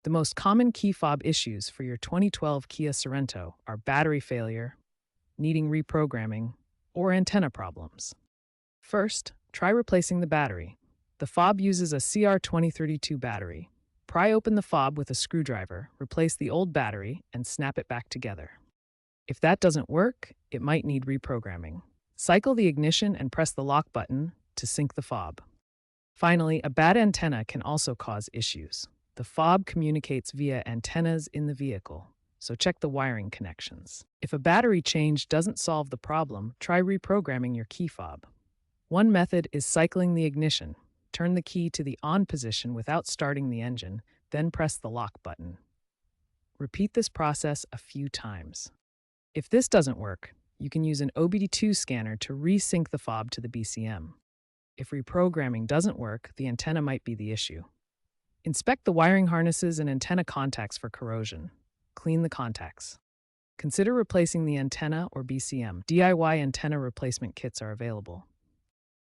The most common key fob issues for your 2012 Kia Sorento are battery failure, needing reprogramming, or antenna problems. First, try replacing the battery. The fob uses a CR2032 battery. Pry open the fob with a screwdriver, replace the old battery, and snap it back together. If that doesn't work, it might need reprogramming. Cycle the ignition and press the lock button to sync the fob. Finally, a bad antenna can also cause issues. The fob communicates via antennas in the vehicle, so check the wiring connections. If a battery change doesn't solve the problem, try reprogramming your key fob. One method is cycling the ignition. Turn the key to the on position without starting the engine, then press the lock button. Repeat this process a few times. If this doesn't work, you can use an OBD2 scanner to resync the fob to the BCM. If reprogramming doesn't work, the antenna might be the issue. Inspect the wiring harnesses and antenna contacts for corrosion. Clean the contacts. Consider replacing the antenna or BCM. DIY antenna replacement kits are available.